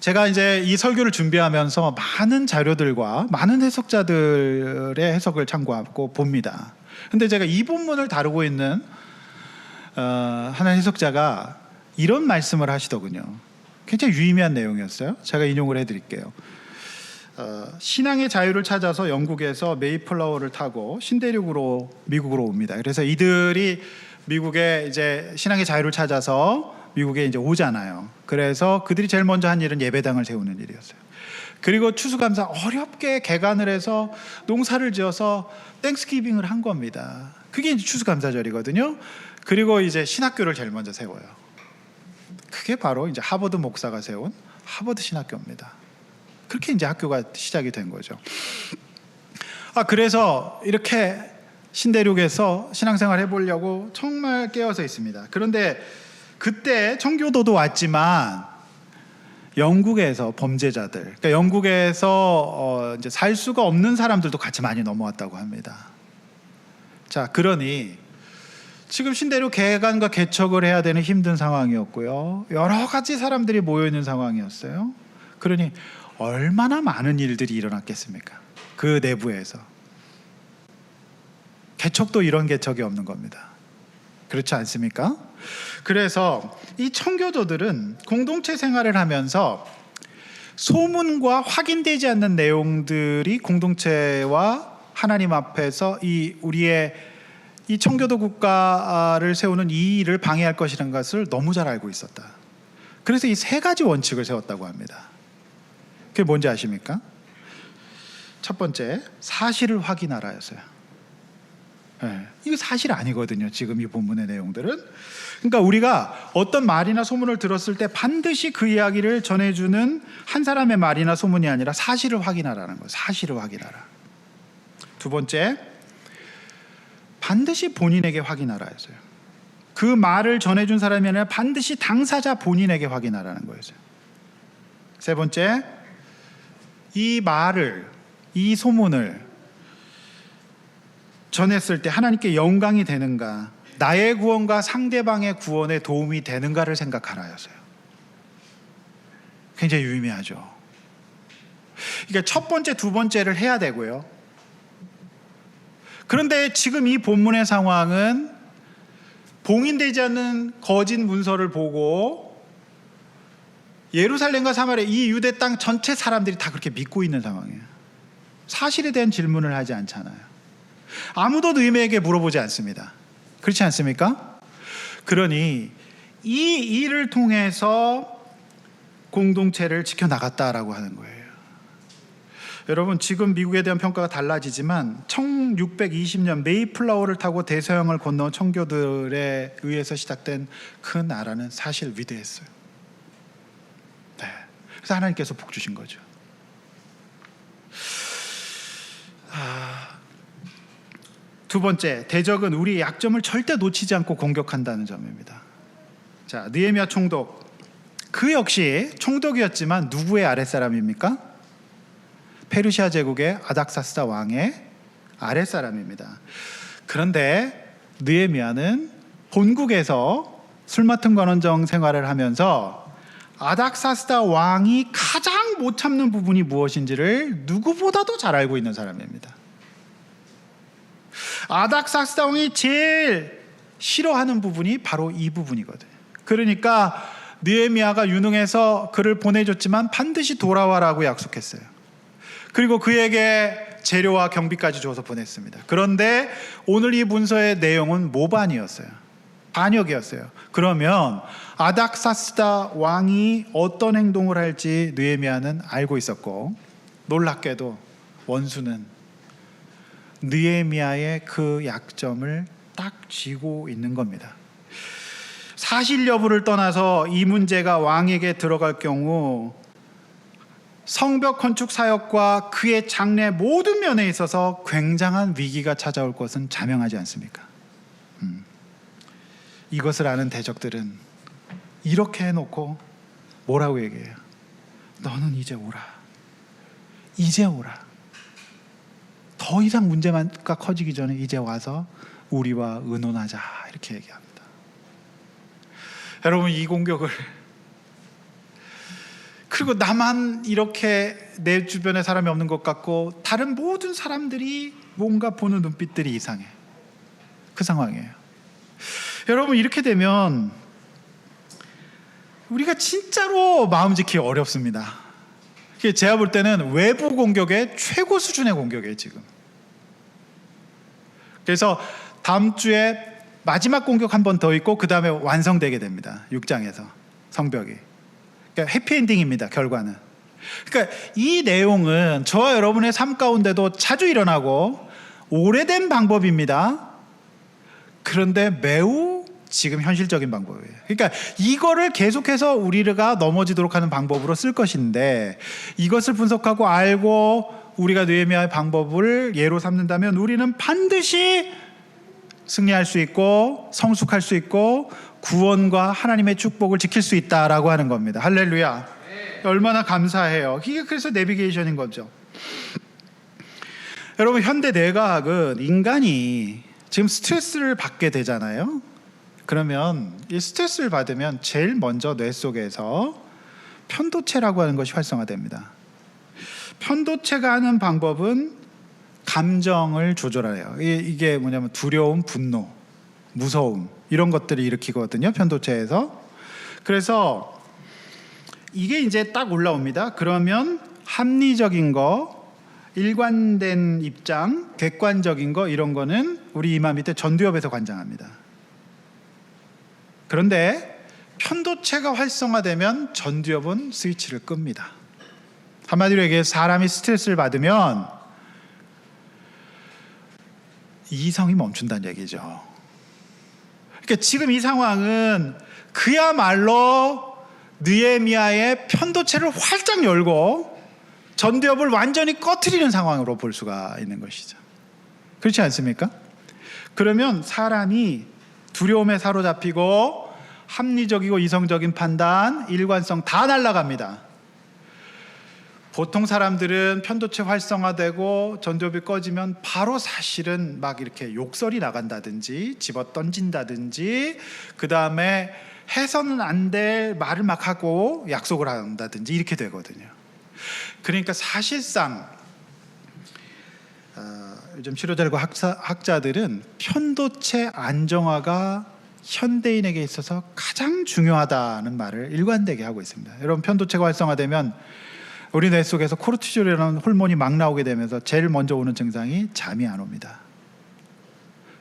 제가 이제 이 설교를 준비하면서 많은 자료들과 많은 해석자들의 해석을 참고하고 봅니다. 근데 제가 이 본문을 다루고 있는 하나의 해석자가 이런 말씀을 하시더군요. 굉장히 유의미한 내용이었어요. 제가 인용을 해드릴게요. 신앙의 자유를 찾아서 영국에서 메이플라워를 타고 신대륙으로 미국으로 옵니다. 그래서 이들이 미국에 이제 신앙의 자유를 찾아서 미국에 이제 오잖아요. 그래서 그들이 제일 먼저 한 일은 예배당을 세우는 일이었어요. 그리고 추수감사 어렵게 개간을 해서 농사를 지어서 땡스기빙을 한 겁니다. 그게 이제 추수감사절이거든요. 그리고 이제 신학교를 제일 먼저 세워요. 그게 바로 이제 하버드 목사가 세운 하버드 신학교입니다. 그렇게 이제 학교가 시작이 된 거죠. 그래서 이렇게 신대륙에서 신앙생활 해보려고 정말 깨어서 있습니다. 그런데 그때 청교도도 왔지만 영국에서 범죄자들, 그러니까 영국에서 이제 살 수가 없는 사람들도 같이 많이 넘어왔다고 합니다. 자, 그러니 지금 신대륙 개간과 개척을 해야 되는 힘든 상황이었고요. 여러 가지 사람들이 모여 있는 상황이었어요. 그러니 얼마나 많은 일들이 일어났겠습니까? 그 내부에서. 개척도 이런 개척이 없는 겁니다. 그렇지 않습니까? 그래서 이 청교도들은 공동체 생활을 하면서 소문과 확인되지 않는 내용들이 공동체와 하나님 앞에서 우리의 이 청교도 국가를 세우는 이 일을 방해할 것이라는 것을 너무 잘 알고 있었다. 그래서 이 3가지 원칙을 세웠다고 합니다. 그게 뭔지 아십니까? 첫 번째, 사실을 확인하라였어요. 이거 사실 아니거든요. 지금 이 본문의 내용들은. 그러니까 우리가 어떤 말이나 소문을 들었을 때 반드시 그 이야기를 전해주는 한 사람의 말이나 소문이 아니라 사실을 확인하라는 거예요. 사실을 확인하라. 두 번째, 반드시 본인에게 확인하라 했어요. 그 말을 전해준 사람이 아니라 반드시 당사자 본인에게 확인하라는 거였어요. 세 번째, 이 말을, 이 소문을 전했을 때 하나님께 영광이 되는가, 나의 구원과 상대방의 구원에 도움이 되는가를 생각하라였어요. 굉장히 유의미하죠. 그러니까 첫 번째, 두 번째를 해야 되고요. 그런데 지금 이 본문의 상황은 봉인되지 않는 거짓 문서를 보고 예루살렘과 사마리아 이 유대 땅 전체 사람들이 다 그렇게 믿고 있는 상황이에요. 사실에 대한 질문을 하지 않잖아요. 아무도 느헤미야에게 물어보지 않습니다. 그렇지 않습니까? 그러니 이 일을 통해서 공동체를 지켜나갔다라고 하는 거예요. 여러분, 지금 미국에 대한 평가가 달라지지만 1620년 메이플라워를 타고 대서양을 건너온 청교들에 의해서 시작된 그 나라는 사실 위대했어요. 네. 그래서 하나님께서 복 주신 거죠. 두 번째, 대적은 우리의 약점을 절대 놓치지 않고 공격한다는 점입니다. 자, 느헤미야 총독, 그 역시 총독이었지만 누구의 아랫사람입니까? 페르시아 제국의 아닥사스다 왕의 아랫사람입니다. 그런데 느헤미야는 본국에서 술 맡은 관원정 생활을 하면서 아닥사스다 왕이 가장 못 참는 부분이 무엇인지를 누구보다도 잘 알고 있는 사람입니다. 아닥사스다 왕이 제일 싫어하는 부분이 바로 이 부분이거든요. 그러니까 느헤미야가 유능해서 그를 보내줬지만 반드시 돌아와라고 약속했어요. 그리고 그에게 재료와 경비까지 줘서 보냈습니다. 그런데 오늘 이 문서의 내용은 모반이었어요. 반역이었어요. 그러면 아닥사스다 왕이 어떤 행동을 할지 느헤미야는 알고 있었고, 놀랍게도 원수는 느헤미야의 그 약점을 딱 쥐고 있는 겁니다. 사실 여부를 떠나서 이 문제가 왕에게 들어갈 경우 성벽 건축 사역과 그의 장래 모든 면에 있어서 굉장한 위기가 찾아올 것은 자명하지 않습니까? 이것을 아는 대적들은 이렇게 해놓고 뭐라고 얘기해요? 너는 이제 오라. 이제 오라. 더 이상 문제가 커지기 전에 이제 와서 우리와 의논하자, 이렇게 얘기합니다. 여러분, 이 공격을, 그리고 나만 이렇게 내 주변에 사람이 없는 것 같고 다른 모든 사람들이 뭔가 보는 눈빛들이 이상해. 그 상황이에요. 여러분, 이렇게 되면 우리가 진짜로 마음 지키기 어렵습니다. 제가 볼 때는 외부 공격의 최고 수준의 공격이에요, 지금. 그래서 다음 주에 마지막 공격 한 번 더 있고 그 다음에 완성되게 됩니다. 6장에서 성벽이. 그러니까 해피엔딩입니다, 결과는. 그러니까 이 내용은 저와 여러분의 삶 가운데도 자주 일어나고 오래된 방법입니다. 그런데 매우 지금 현실적인 방법이에요. 그러니까 이거를 계속해서 우리가 넘어지도록 하는 방법으로 쓸 것인데, 이것을 분석하고 알고 우리가 느헤미야의 방법을 예로 삼는다면 우리는 반드시 승리할 수 있고 성숙할 수 있고 구원과 하나님의 축복을 지킬 수 있다라고 하는 겁니다. 할렐루야. 얼마나 감사해요. 이게 그래서 내비게이션인 거죠. 여러분, 현대 뇌과학은 인간이 지금 스트레스를 받게 되잖아요. 그러면 이 스트레스를 받으면 제일 먼저 뇌 속에서 편도체라고 하는 것이 활성화됩니다. 편도체가 하는 방법은 감정을 조절해요. 이게 뭐냐면 두려움, 분노, 무서움, 이런 것들을 일으키거든요, 편도체에서. 그래서 이게 이제 딱 올라옵니다. 그러면 합리적인 거, 일관된 입장, 객관적인 거, 이런 거는 우리 이마 밑에 전두엽에서 관장합니다. 그런데 편도체가 활성화되면 전두엽은 스위치를 끕니다. 한마디로 얘기해서 사람이 스트레스를 받으면 이성이 멈춘다는 얘기죠. 그러니까 지금 이 상황은 그야말로 느헤미야의 편도체를 활짝 열고 전두엽을 완전히 꺼트리는 상황으로 볼 수가 있는 것이죠. 그렇지 않습니까? 그러면 사람이 두려움에 사로잡히고 합리적이고 이성적인 판단, 일관성 다 날아갑니다. 보통 사람들은 편도체 활성화되고 전두엽이 꺼지면 바로 사실은 막 이렇게 욕설이 나간다든지 집어 던진다든지 그 다음에 해서는 안 될 말을 막 하고 약속을 한다든지 이렇게 되거든요. 그러니까 사실상 요즘 치료자들과 학자들은 편도체 안정화가 현대인에게 있어서 가장 중요하다는 말을 일관되게 하고 있습니다. 여러분, 편도체가 활성화되면 우리 뇌 속에서 코르티졸이라는 호르몬이 막 나오게 되면서 제일 먼저 오는 증상이 잠이 안 옵니다.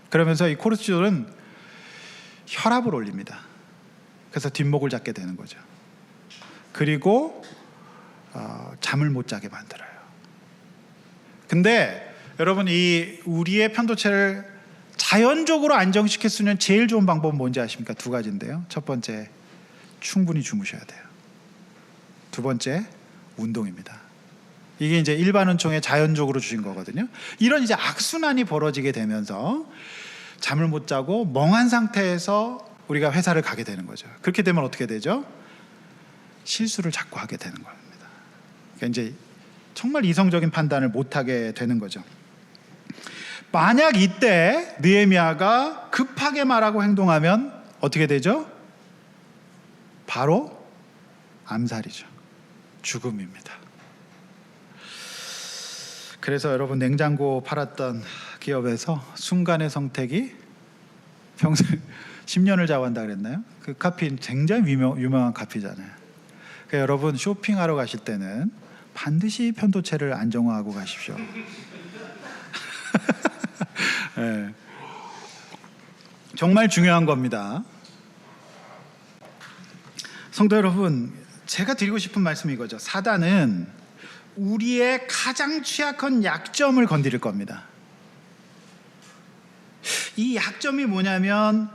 그러면서 이 코르티졸은 혈압을 올립니다. 그래서 뒷목을 잡게 되는 거죠. 그리고 잠을 못 자게 만들어요. 근데 여러분, 이 우리의 편도체를 자연적으로 안정시킬 수 있는 제일 좋은 방법은 뭔지 아십니까? 두 가지인데요. 첫 번째, 충분히 주무셔야 돼요. 두 번째, 운동입니다. 이게 이제 일반은총에 자연적으로 주신 거거든요. 이런 이제 악순환이 벌어지게 되면서 잠을 못 자고 멍한 상태에서 우리가 회사를 가게 되는 거죠. 그렇게 되면 어떻게 되죠? 실수를 자꾸 하게 되는 겁니다. 그러니까 이제 정말 이성적인 판단을 못 하게 되는 거죠. 만약 이때 느헤미야가 급하게 말하고 행동하면 어떻게 되죠? 바로 암살이죠. 죽음입니다. 그래서 여러분, 냉장고 팔았던 기업에서 순간의 선택이 평생 10년을 좌우한다 그랬나요? 그 카피 굉장히 유명한 카피잖아요. 그러니까 여러분, 쇼핑하러 가실 때는 반드시 편도체를 안정화하고 가십시오. 네. 정말 중요한 겁니다. 성도 여러분, 제가 드리고 싶은 말씀이 이거죠. 사단은 우리의 가장 취약한 약점을 건드릴 겁니다. 이 약점이 뭐냐면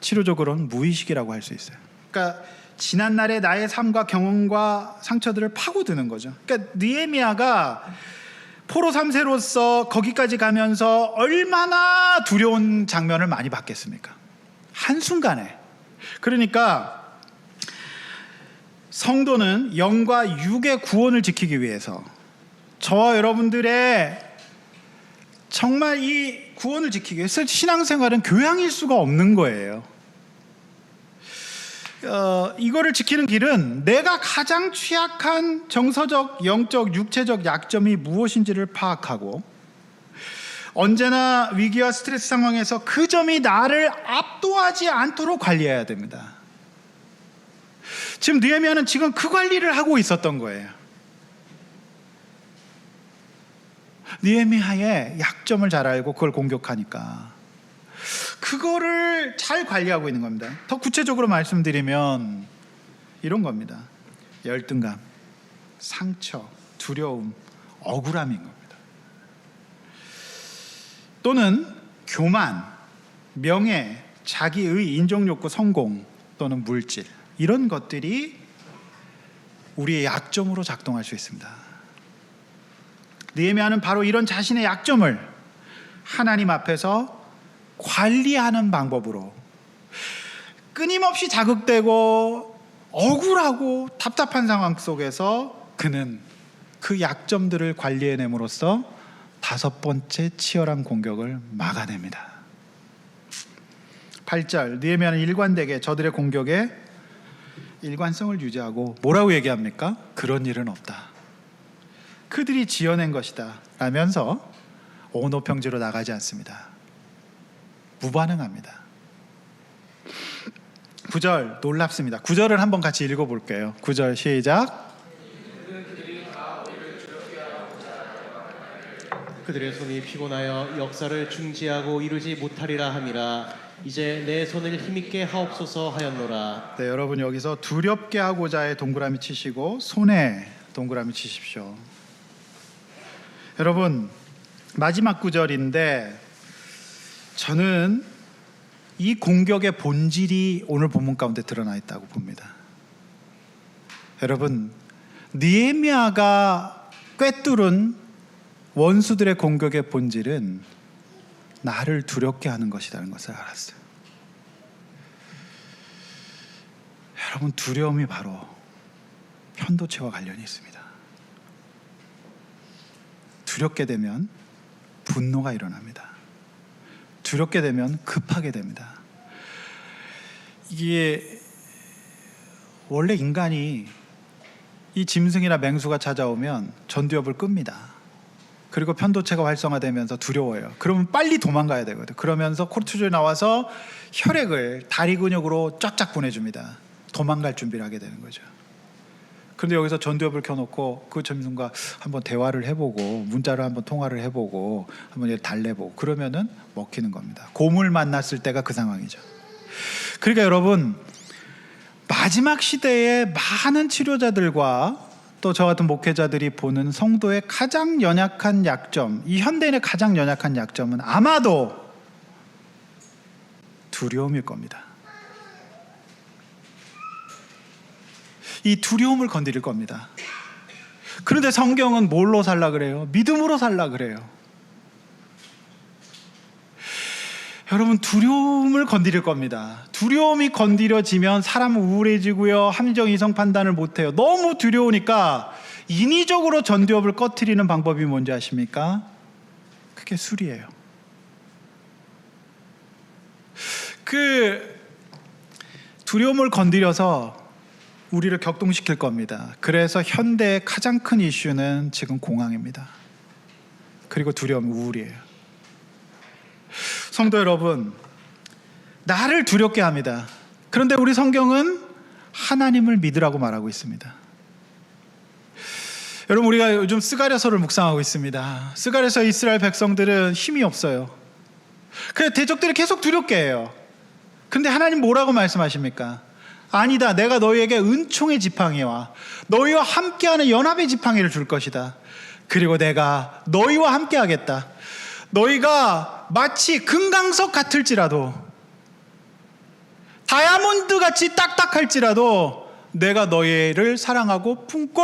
치료적으로는 무의식이라고 할 수 있어요. 그러니까 지난날의 나의 삶과 경험과 상처들을 파고드는 거죠. 그러니까 느헤미야가 포로 3세로서 거기까지 가면서 얼마나 두려운 장면을 많이 봤겠습니까? 한순간에. 그러니까 성도는 영과 육의 구원을 지키기 위해서 저와 여러분들의 정말 이 구원을 지키기 위해서 신앙생활은 교양일 수가 없는 거예요. 이거를 지키는 길은 내가 가장 취약한 정서적, 영적, 육체적 약점이 무엇인지를 파악하고 언제나 위기와 스트레스 상황에서 그 점이 나를 압도하지 않도록 관리해야 됩니다. 지금 느헤미야는 지금 그 관리를 하고 있었던 거예요. 느헤미야의 약점을 잘 알고 그걸 공격하니까 그거를 잘 관리하고 있는 겁니다. 더 구체적으로 말씀드리면 이런 겁니다. 열등감, 상처, 두려움, 억울함인 겁니다. 또는 교만, 명예, 자기의 인정욕구, 성공 또는 물질, 이런 것들이 우리의 약점으로 작동할 수 있습니다. 느헤미야는 바로 이런 자신의 약점을 하나님 앞에서 관리하는 방법으로 끊임없이 자극되고 억울하고 답답한 상황 속에서 그는 그 약점들을 관리해냄으로써 5번째 치열한 공격을 막아냅니다. 8절, 느헤미야는 일관되게 저들의 공격에 일관성을 유지하고 뭐라고 얘기합니까? 그런 일은 없다. 그들이 지어낸 것이다 라면서 오노평지로 나가지 않습니다. 무반응합니다. 9절 놀랍습니다. 9절을 한번 같이 읽어볼게요. 9절 시작. 그들의 손이 피곤하여 역사를 중지하고 이루지 못하리라 함이라. 이제 내 손을 힘있게 하옵소서 하였노라. 네, 여러분 여기서 두렵게 하고자의 동그라미 치시고 손에 동그라미 치십시오. 여러분, 마지막 구절인데 저는 이 공격의 본질이 오늘 본문 가운데 드러나 있다고 봅니다. 여러분, 느헤미야가 꿰뚫은 원수들의 공격의 본질은 나를 두렵게 하는 것이라는 것을 알았어요. 여러분, 두려움이 바로 편도체와 관련이 있습니다. 두렵게 되면 분노가 일어납니다. 두렵게 되면 급하게 됩니다. 이게 원래 인간이 이 짐승이나 맹수가 찾아오면 전두엽을 끕니다. 그리고 편도체가 활성화되면서 두려워요. 그러면 빨리 도망가야 되거든요. 그러면서 코르티졸이 나와서 혈액을 다리 근육으로 쫙쫙 보내줍니다. 도망갈 준비를 하게 되는 거죠. 그런데 여기서 전두엽을 켜놓고 그 짐승과 한번 대화를 해보고 문자를 한번 통화를 해보고 한번 달래보고 그러면은 먹히는 겁니다. 곰을 만났을 때가 그 상황이죠. 그러니까 여러분, 마지막 시대에 많은 치료자들과 또 저 같은 목회자들이 보는 성도의 가장 연약한 약점, 이 현대인의 가장 연약한 약점은 아마도 두려움일 겁니다. 이 두려움을 건드릴 겁니다. 그런데 성경은 뭘로 살라 그래요? 믿음으로 살라 그래요. 여러분, 두려움을 건드릴 겁니다. 두려움이 건드려지면 사람은 우울해지고요, 합리적 이성 판단을 못해요. 너무 두려우니까 인위적으로 전두엽을 꺼트리는 방법이 뭔지 아십니까? 그게 술이에요. 그 두려움을 건드려서 우리를 격동시킬 겁니다. 그래서 현대의 가장 큰 이슈는 지금 공황입니다. 그리고 두려움, 우울이에요. 성도 여러분, 나를 두렵게 합니다. 그런데 우리 성경은 하나님을 믿으라고 말하고 있습니다. 여러분, 우리가 요즘 스가랴서를 묵상하고 있습니다. 스가랴서 이스라엘 백성들은 힘이 없어요. 그래서 대적들이 계속 두렵게 해요. 근데 하나님 뭐라고 말씀하십니까? 아니다, 내가 너희에게 은총의 지팡이와 너희와 함께하는 연합의 지팡이를 줄 것이다. 그리고 내가 너희와 함께하겠다. 너희가 마치 금강석 같을지라도, 다이아몬드 같이 딱딱할지라도 내가 너희를 사랑하고 품고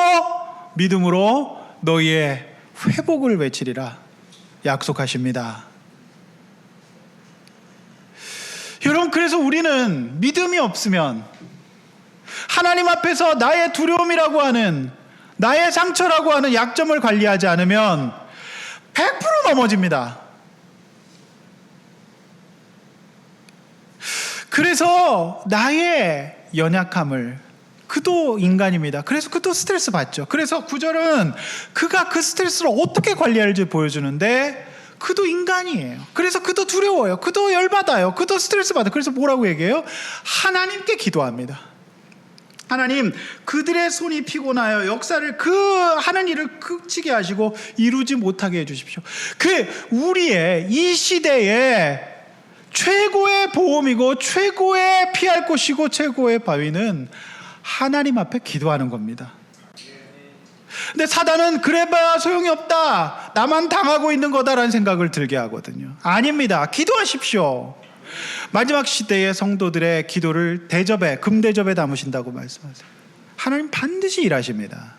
믿음으로 너희의 회복을 외치리라 약속하십니다. 여러분, 그래서 우리는 믿음이 없으면 하나님 앞에서 나의 두려움이라고 하는, 나의 상처라고 하는 약점을 관리하지 않으면 100% 넘어집니다. 그래서 나의 연약함을, 그도 인간입니다. 그래서 그도 스트레스 받죠. 그래서 9절은 그가 그 스트레스를 어떻게 관리할지 보여주는데, 그도 인간이에요. 그래서 그도 두려워요. 그도 열받아요. 그도 스트레스 받아요. 그래서 뭐라고 얘기해요? 하나님께 기도합니다. 하나님, 그들의 손이 피곤하여 역사를 하는 일을 그치게 하시고 이루지 못하게 해주십시오. 우리의 이 시대의 최고의 보험이고 최고의 피할 곳이고 최고의 바위는 하나님 앞에 기도하는 겁니다. 근데 사단은 그래봐야 소용이 없다, 나만 당하고 있는 거다라는 생각을 들게 하거든요. 아닙니다. 기도하십시오. 마지막 시대의 성도들의 기도를 대접에, 금대접에 담으신다고 말씀하세요. 하나님 반드시 일하십니다.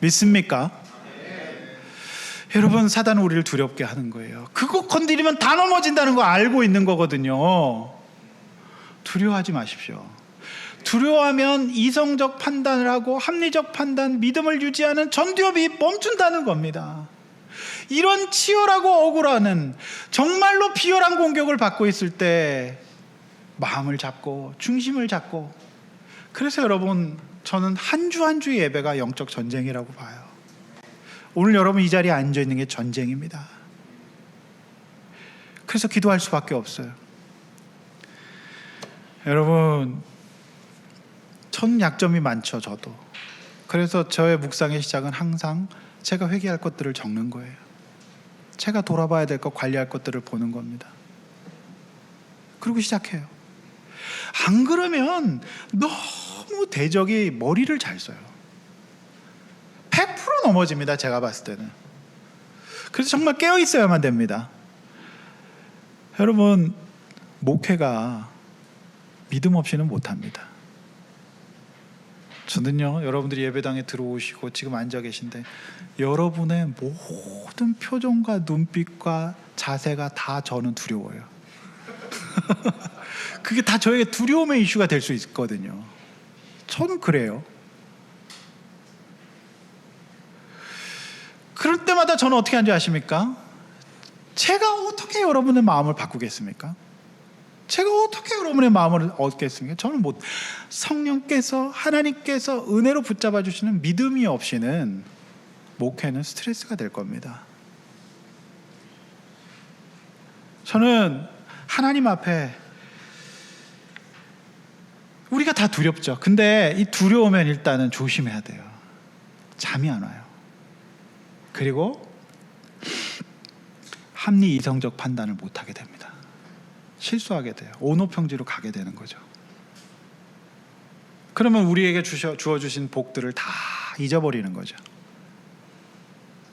믿습니까? 여러분, 사단은 우리를 두렵게 하는 거예요. 그거 건드리면 다 넘어진다는 거 알고 있는 거거든요. 두려워하지 마십시오. 두려워하면 이성적 판단을 하고 합리적 판단, 믿음을 유지하는 전두엽이 멈춘다는 겁니다. 이런 치열하고 억울하는, 정말로 비열한 공격을 받고 있을 때 마음을 잡고 중심을 잡고, 그래서 여러분, 저는 한 주 한 주의 예배가 영적 전쟁이라고 봐요. 오늘 여러분 이 자리에 앉아 있는 게 전쟁입니다. 그래서 기도할 수밖에 없어요. 여러분, 전 약점이 많죠, 저도. 그래서 저의 묵상의 시작은 항상 제가 회개할 것들을 적는 거예요. 제가 돌아봐야 될 것, 관리할 것들을 보는 겁니다. 그리고 시작해요. 안 그러면 너무 대적이 머리를 잘 써요. 100% 넘어집니다, 제가 봤을 때는. 그래서 정말 깨어 있어야만 됩니다. 여러분, 목회가 믿음 없이는 못합니다. 저는요, 여러분들이 예배당에 들어오시고 지금 앉아 계신데 여러분의 모든 표정과 눈빛과 자세가 다 저는 두려워요. 그게 다 저에게 두려움의 이슈가 될 수 있거든요. 저는 그래요. 그럴 때마다 저는 어떻게 하는지 아십니까? 제가 어떻게 여러분의 마음을 바꾸겠습니까? 제가 어떻게 여러분의 마음을 얻겠습니까? 저는 못. 성령께서, 하나님께서 은혜로 붙잡아 주시는 믿음이 없이는 목회는 스트레스가 될 겁니다. 저는 하나님 앞에, 우리가 다 두렵죠. 근데 이 두려우면 일단은 조심해야 돼요. 잠이 안 와요. 그리고 합리 이성적 판단을 못하게 됩니다. 실수하게 돼요. 온오평지로 가게 되는 거죠. 그러면 우리에게 주어주신 복들을 다 잊어버리는 거죠.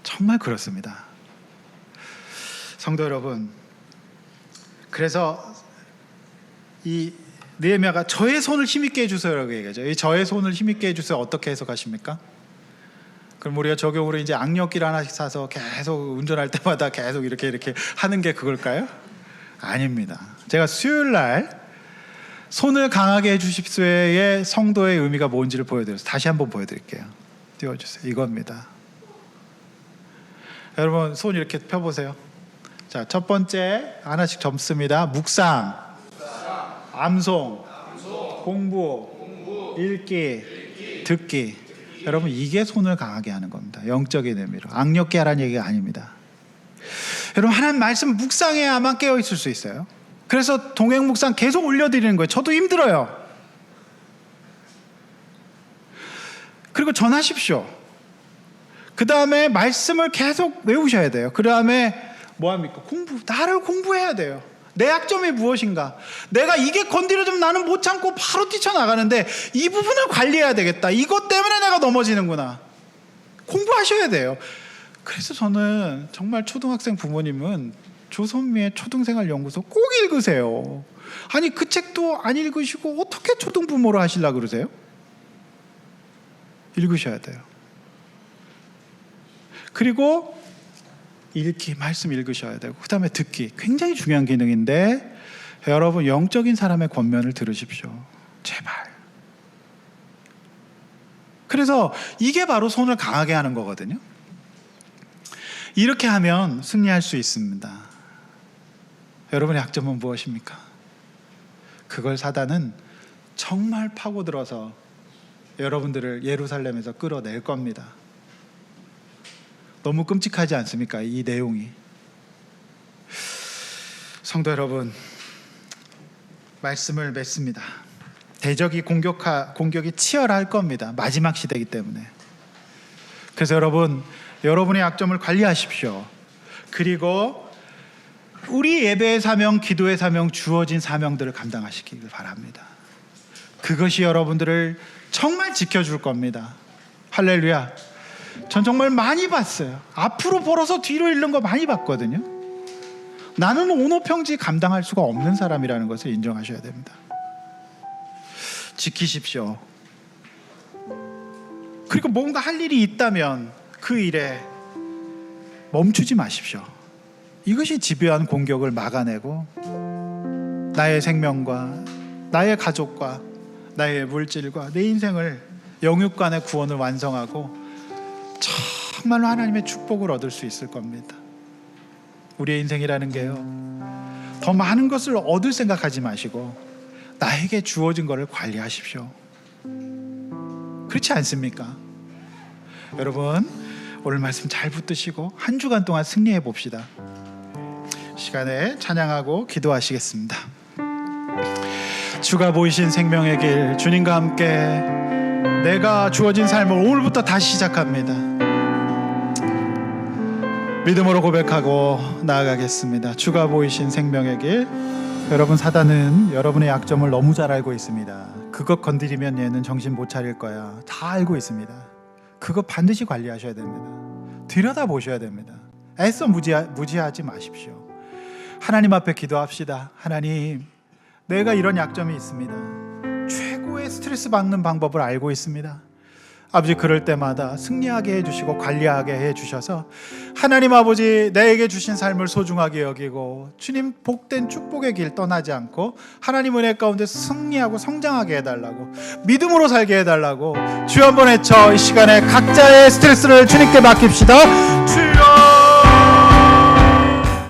정말 그렇습니다. 성도 여러분, 그래서 이 느헤미야가 저의 손을 힘있게 해주세요라고 얘기하죠. 이 저의 손을 힘있게 해주세요, 어떻게 해석하십니까? 그럼 우리가 적용으로 이제 악력길 하나씩 사서 계속 운전할 때마다 계속 이렇게 하는 게 그걸까요? 아닙니다. 제가 수요일 날 손을 강하게 해주십시오의 성도의 의미가 뭔지를 보여드려서 다시 한번 보여드릴게요. 띄워주세요. 이겁니다. 여러분, 손 이렇게 펴보세요. 자, 첫 번째 하나씩 점습니다. 묵상, 암송, 공부, 읽기, 듣기. 여러분, 이게 손을 강하게 하는 겁니다. 영적인 의미로. 악력게 하라는 얘기가 아닙니다. 여러분, 하나님 말씀 묵상해야만 깨어 있을 수 있어요. 그래서 동행 묵상 계속 올려드리는 거예요. 저도 힘들어요. 그리고 전하십시오. 그 다음에 말씀을 계속 외우셔야 돼요. 그 다음에 뭐합니까? 나를 공부해야 돼요. 내 약점이 무엇인가? 내가 이게 건드려지면 나는 못 참고 바로 뛰쳐나가는데 이 부분을 관리해야 되겠다. 이것 때문에 내가 넘어지는구나. 공부하셔야 돼요. 그래서 저는 정말 초등학생 부모님은 조선미의 초등생활연구소 꼭 읽으세요. 아니, 그 책도 안 읽으시고 어떻게 초등부모로 하시려고 그러세요? 읽으셔야 돼요. 그리고 읽기, 말씀 읽으셔야 되고, 그 다음에 듣기, 굉장히 중요한 기능인데 여러분, 영적인 사람의 권면을 들으십시오. 제발. 그래서 이게 바로 손을 강하게 하는 거거든요. 이렇게 하면 승리할 수 있습니다. 여러분의 약점은 무엇입니까? 그걸 사단은 정말 파고들어서 여러분들을 예루살렘에서 끌어낼 겁니다. 너무 끔찍하지 않습니까? 이 내용이. 성도 여러분, 말씀을 맺습니다. 대적이 공격이 치열할 겁니다. 마지막 시대이기 때문에. 그래서 여러분의 약점을 관리하십시오. 그리고 우리 예배의 사명, 기도의 사명, 주어진 사명들을 감당하시길 바랍니다. 그것이 여러분들을 정말 지켜줄 겁니다. 할렐루야. 전 정말 많이 봤어요. 앞으로 벌어서 뒤로 잃는 거 많이 봤거든요. 나는 온오평지 감당할 수가 없는 사람이라는 것을 인정하셔야 됩니다. 지키십시오. 그리고 뭔가 할 일이 있다면 그 일에 멈추지 마십시오. 이것이 집요한 공격을 막아내고 나의 생명과 나의 가족과 나의 물질과 내 인생을 영육간의 구원을 완성하고 정말로 하나님의 축복을 얻을 수 있을 겁니다. 우리의 인생이라는 게요, 더 많은 것을 얻을 생각하지 마시고 나에게 주어진 것을 관리하십시오. 그렇지 않습니까? 여러분, 오늘 말씀 잘 붙드시고 한 주간 동안 승리해 봅시다. 시간에 찬양하고 기도하시겠습니다. 주가 보이신 생명의 길, 주님과 함께 내가 주어진 삶을 오늘부터 다시 시작합니다. 믿음으로 고백하고 나아가겠습니다. 주가 보이신 생명의 길. 여러분, 사단은 여러분의 약점을 너무 잘 알고 있습니다. 그것 건드리면 얘는 정신 못 차릴 거야. 다 알고 있습니다. 그거 반드시 관리하셔야 됩니다. 들여다보셔야 됩니다. 애써 무지하지 마십시오. 하나님 앞에 기도합시다. 하나님, 내가 이런 약점이 있습니다. 최고의 스트레스 받는 방법을 알고 있습니다. 아버지, 그럴 때마다 승리하게 해주시고 관리하게 해주셔서 하나님 아버지, 내게 주신 삶을 소중하게 여기고 주님 복된 축복의 길 떠나지 않고 하나님 은혜 가운데 승리하고 성장하게 해달라고, 믿음으로 살게 해달라고 주여 한번 외쳐 이 시간에 각자의 스트레스를 주님께 맡깁시다. 주여